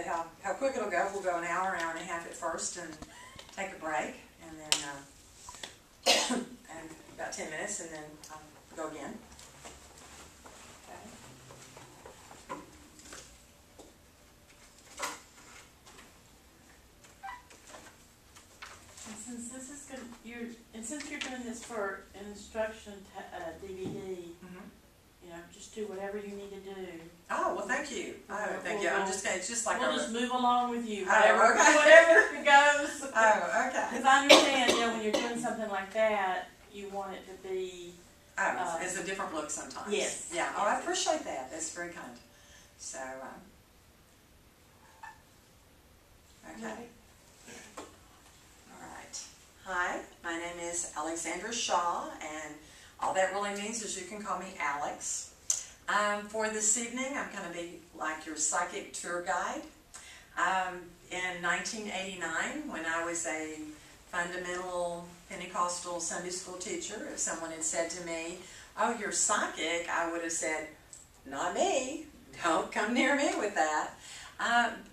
you how quick it'll go. We'll go an hour and a half at first and take a break, and then and about 10 minutes, and then go again. Since this is good, since you're doing this for an instruction DVD, you know, just do whatever you need to do. Oh, well, thank you. Oh, thank you. I'm just gonna, it's just like we'll just move along with you. Oh, okay. Whatever goes. Oh, okay. Because I understand, you know, when you're doing something like that, you want it to be. Oh, it's a different look sometimes. Yes. Yeah. Oh, I appreciate that. That's very kind. So, okay. Hi, my name is Alexandra Shaw, and all that really means is you can call me Alex. For this evening, I'm going to be like your psychic tour guide. In 1989, when I was a fundamental Pentecostal Sunday school teacher, if someone had said to me, "Oh, you're psychic," I would have said, "Not me. Don't come near me with that."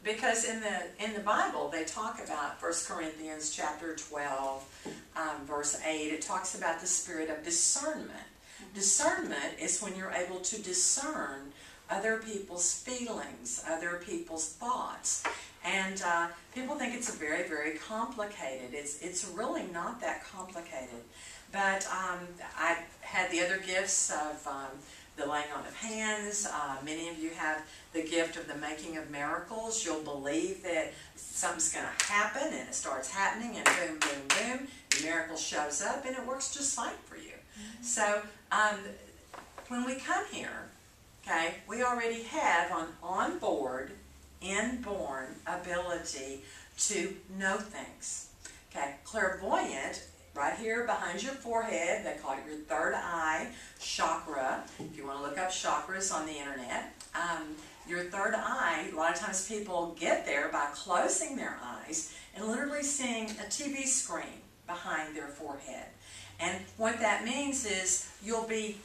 Because in the Bible they talk about 1 Corinthians chapter 12, verse 8. It talks about the spirit of discernment. Discernment is when you're able to discern other people's feelings, other people's thoughts, and people think it's very, very complicated. It's really not that complicated. But I've had the other gifts of the laying on of hands. Many of you have the gift of the making of miracles. You'll believe that something's going to happen, and it starts happening, and boom, boom, boom, the miracle shows up, and it works just fine for you. So when we come here, okay, we already have on board, inborn ability to know things. Okay, clairvoyant. Right here behind your forehead, they call it your third eye chakra. If you want to look up chakras on the internet, your third eye, a lot of times people get there by closing their eyes and literally seeing a TV screen behind their forehead. And what that means is you'll be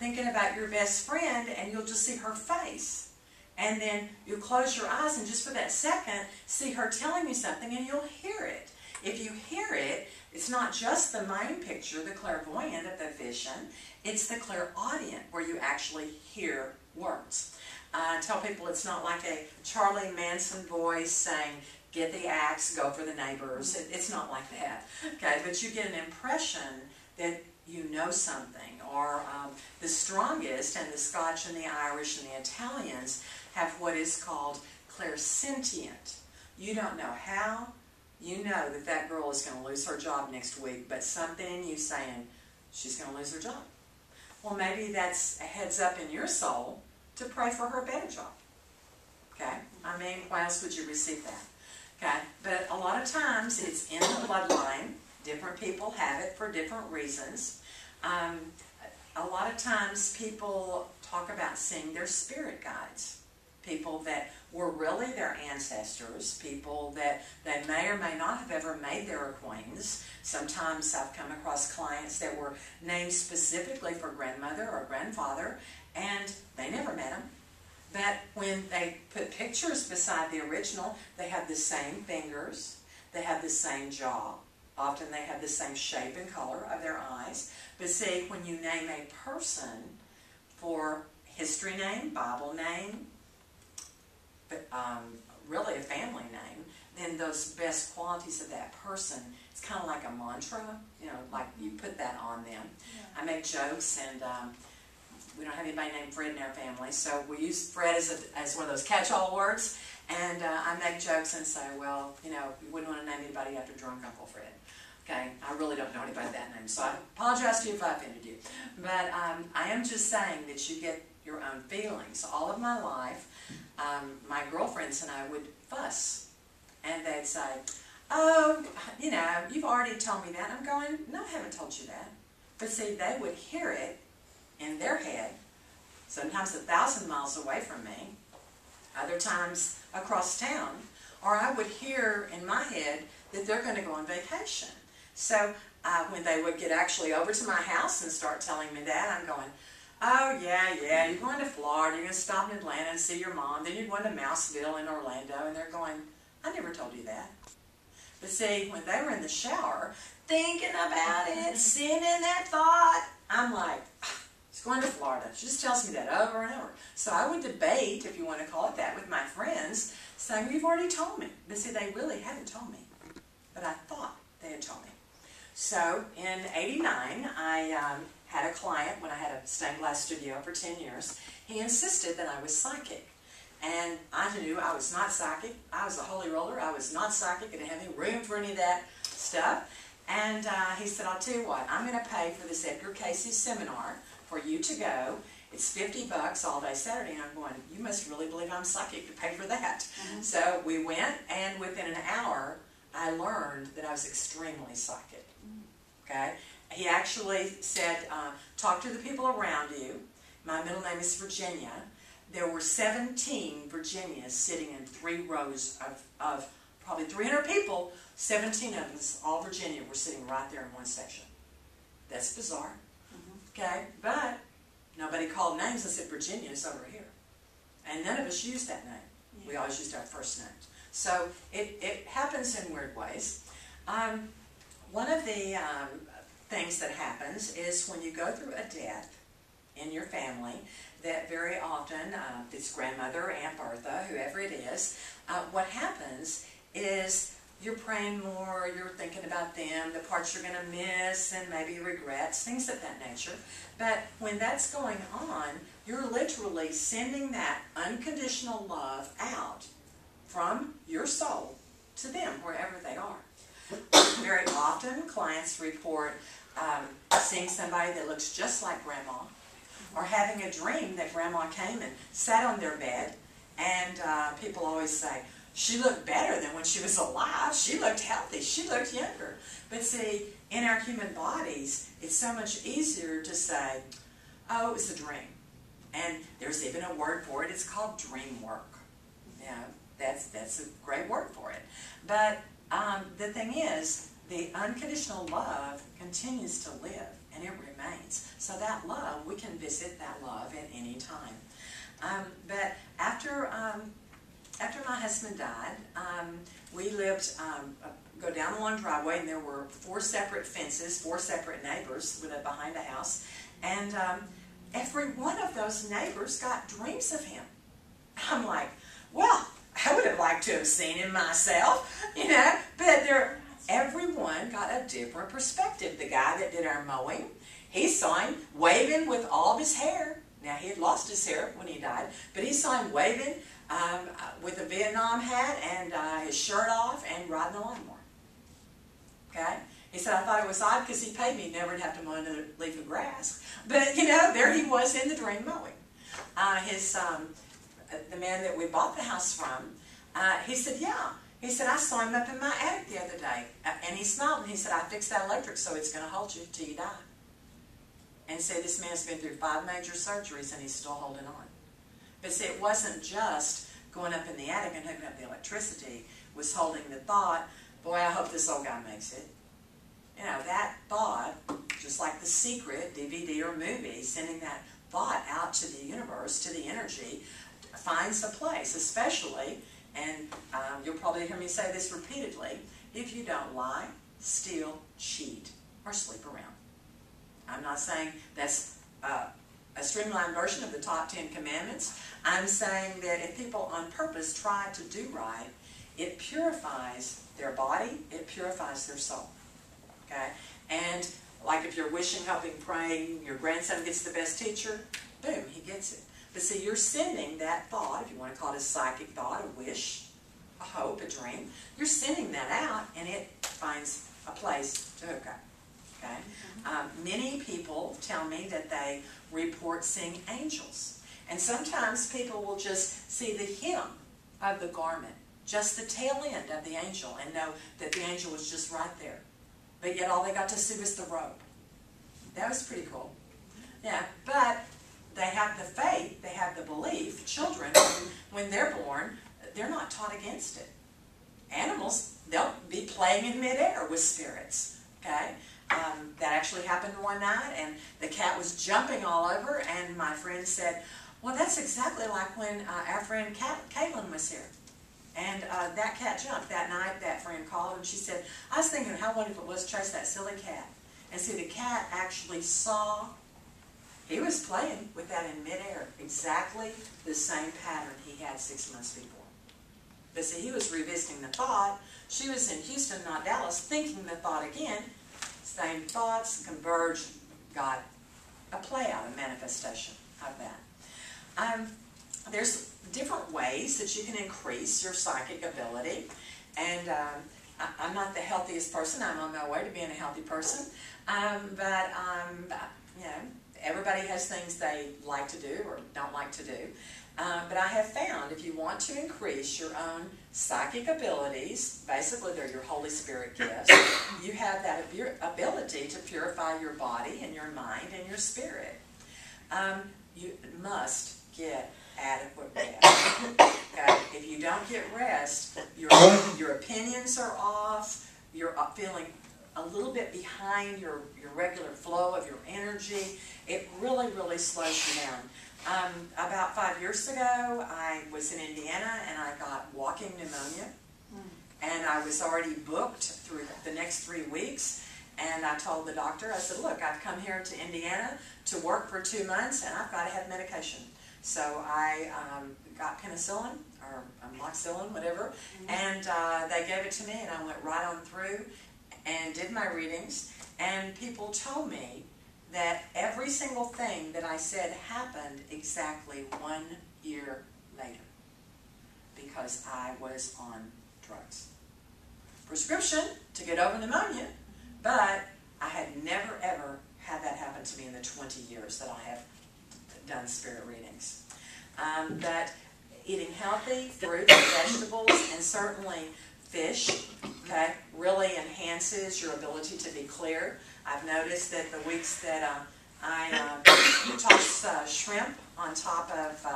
thinking about your best friend and you'll just see her face. And then you'll close your eyes and just for that second see her telling you something and you'll hear it. If you hear it, it's not just the mind picture, the clairvoyant of the vision, it's the clairaudient where you actually hear words. I tell people it's not like a Charlie Manson voice saying, "Get the axe, go for the neighbors." It's not like that. Okay, but you get an impression that you know something. Or the strongest, and the Scotch and the Irish and the Italians have what is called clairsentient. You don't know how. You know that that girl is going to lose her job next week, but something in you saying she's going to lose her job. Well, maybe that's a heads up in your soul to pray for her better job. Okay? I mean, why else would you receive that? Okay? But a lot of times it's in the bloodline. Different people have it for different reasons. A lot of times people talk about seeing their spirit guides. People that were really their ancestors, people that they may or may not have ever made their acquaintance. Sometimes I've come across clients that were named specifically for grandmother or grandfather, and they never met them. But when they put pictures beside the original, they have the same fingers, they have the same jaw. Often they have the same shape and color of their eyes. But see, when you name a person for history name, Bible name, but really a family name, then those best qualities of that person, it's kind of like a mantra, you know, like you put that on them. Yeah. I make jokes, and we don't have anybody named Fred in our family, so we use Fred as one of those catch-all words, and I make jokes and say, well, you know, we wouldn't want to name anybody after drunk Uncle Fred. Okay, I really don't know anybody with that name, so I apologize to you if I offended you. But I am just saying that you get your own feelings. All of my life, my girlfriends and I would fuss, and they'd say, "Oh, you know, you've already told me that." I'm going, "No, I haven't told you that." But see, they would hear it in their head, sometimes 1,000 miles away from me, other times across town, or I would hear in my head that they're going to go on vacation. So when they would get actually over to my house and start telling me that, I'm going, Oh, yeah, you're going to Florida, you're going to stop in Atlanta and see your mom, then you're going to Mouseville in Orlando, and they're going, I never told you that. But see, when they were in the shower, thinking about it, sitting in that thought, I'm like, she's going to Florida. She just tells me that over and over. So I would debate, if you want to call it that, with my friends, saying, well, you've already told me. But see, they really hadn't told me. But I thought they had told me. So in '89, I had a client when I had a stained glass studio for 10 years. He insisted that I was psychic. And I knew I was not psychic. I was a holy roller. I was not psychic. I didn't have any room for any of that stuff. And he said, I'll tell you what, I'm going to pay for this Edgar Casey seminar for you to go. It's $50 all day Saturday. And I'm going, you must really believe I'm psychic to pay for that. Mm-hmm. So we went, and within an hour, I learned that I was extremely psychic. Okay? He actually said, talk to the people around you. My middle name is Virginia. There were 17 Virginias sitting in 3 rows of probably 300 people. 17 of us, all Virginia, were sitting right there in one section. That's bizarre. Mm-hmm. Okay? But nobody called names and said, Virginia's over here. And none of us used that name. Yeah. We always used our first names. So it happens in weird ways. One of the things that happens is when you go through a death in your family, that very often, it's grandmother, Aunt Bertha, whoever it is, what happens is you're praying more, you're thinking about them, the parts you're going to miss, and maybe regrets, things of that nature. But when that's going on, you're literally sending that unconditional love out from your soul to them, wherever they are. Very often, clients report seeing somebody that looks just like Grandma, or having a dream that Grandma came and sat on their bed, and people always say, she looked better than when she was alive. She looked healthy. She looked younger. But see, in our human bodies, it's so much easier to say, oh, it was a dream. And there's even a word for it. It's called dream work. Yeah, that's a great word for it. But the thing is, the unconditional love continues to live, and it remains. So that love, we can visit that love at any time. But after my husband died, we lived, go down a long driveway, and there were 4 separate fences, 4 separate neighbors with behind the house. And every one of those neighbors got dreams of him. I'm like, well, I would have liked to have seen him myself, you know, but everyone got a different perspective. The guy that did our mowing, he saw him waving with all of his hair. Now, he had lost his hair when he died, but he saw him waving with a Vietnam hat and his shirt off and riding a lawnmower. Okay? He said, I thought it was odd because he paid me never to have to mow another leaf of grass. But, you know, there he was in the dream mowing. The man that we bought the house from, he said, yeah. He said, I saw him up in my attic the other day. And he smiled and he said, I fixed that electric so it's going to hold you till you die. And said, this man's been through 5 major surgeries and he's still holding on. But see, it wasn't just going up in the attic and hooking up the electricity. It was holding the thought, boy, I hope this old guy makes it. You know, that thought, just like The Secret, DVD or movie, sending that thought out to the universe, to the energy, finds a place, especially, and you'll probably hear me say this repeatedly, if you don't lie, steal, cheat, or sleep around. I'm not saying that's a streamlined version of the top 10 commandments. I'm saying that if people on purpose try to do right, it purifies their body, it purifies their soul. Okay? And like if you're wishing, hoping, praying, your grandson gets the best teacher, boom, he gets it. But see, you're sending that thought, if you want to call it a psychic thought, a wish, a hope, a dream, you're sending that out and it finds a place to hook up. Okay? Many people tell me that they report seeing angels. And sometimes people will just see the hem of the garment, just the tail end of the angel, and know that the angel was just right there. But yet all they got to see was the robe. That was pretty cool. Yeah, but they have the faith, they have the belief. Children, when they're born, they're not taught against it. Animals, they'll be playing in midair with spirits. Okay, that actually happened one night, and the cat was jumping all over, and my friend said, well, that's exactly like when our friend Caitlin was here. And that cat jumped. That night, that friend called, and she said, I was thinking how wonderful it was to chase that silly cat. And see, the cat actually saw, he was playing with that in midair, exactly the same pattern he had 6 months before. But see, he was revisiting the thought. She was in Houston, not Dallas, thinking the thought again. Same thoughts, converged, got a play out, a manifestation of that. There's different ways that you can increase your psychic ability. And I'm not the healthiest person. I'm on my way to being a healthy person. But you know, everybody has things they like to do or don't like to do. But I have found if you want to increase your own psychic abilities, basically they're your Holy Spirit gifts, you have that ability to purify your body and your mind and your spirit. You must get adequate rest. Okay? If you don't get rest, your opinions are off, you're feeling a little bit behind your regular flow of your energy. It really, really slows you down. About 5 years ago, I was in Indiana and I got walking pneumonia. And I was already booked through the next 3 weeks. And I told the doctor, I said, look, I've come here to Indiana to work for 2 months and I've got to have medication. So I got penicillin or amoxicillin, whatever, and they gave it to me and I went right on through and did my readings. And people told me that every single thing that I said happened exactly 1 year later because I was on drugs. Prescription to get over pneumonia, but I had never ever had that happen to me in the 20 years that I have done spirit readings. But eating healthy, fruits and vegetables, and certainly fish, okay, really enhances your ability to be clear. I've noticed that the weeks that I toss shrimp on top of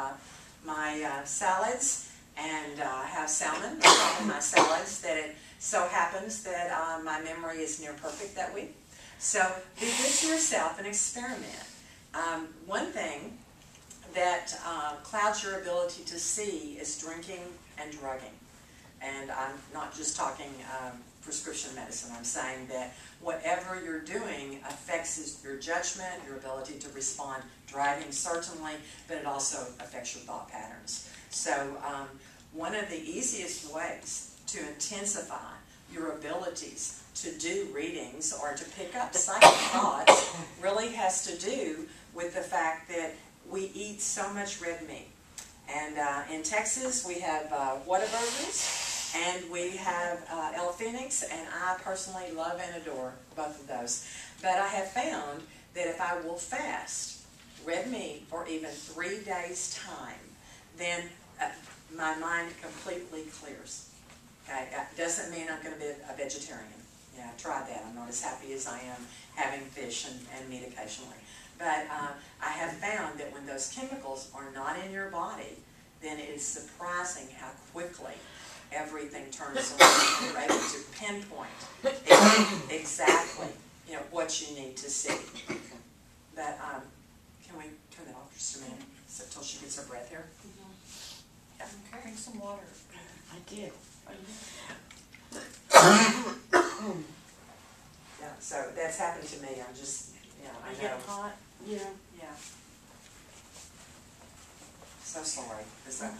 my salads and have salmon on top of my salads, that it so happens that my memory is near perfect that week. So be good to yourself and experiment. One thing that clouds your ability to see is drinking and drugging. And I'm not just talking prescription medicine. I'm saying that whatever you're doing affects your judgment, your ability to respond. Driving certainly, but it also affects your thought patterns. So one of the easiest ways to intensify your abilities to do readings or to pick up psychic thoughts really has to do with the fact that we eat so much red meat. And in Texas, we have Whataburgers, and we have El Phoenix, and I personally love and adore both of those. But I have found that if I will fast red meat for even 3 days' time, then my mind completely clears. Okay? That doesn't mean I'm going to be a vegetarian. Yeah, I tried that. I'm not as happy as I am having fish and meat occasionally. But I have found that when those chemicals are not in your body, then it is surprising how quickly everything turns around and you're able to pinpoint exactly, you know, what you need to see. But can we turn that off just a minute until she gets her breath here? Yeah. Okay. Drink some water. I did. Yeah. So that's happened to me. I'm just, you know, I I know. get hot. Yeah. Yeah. So sorry. Is that?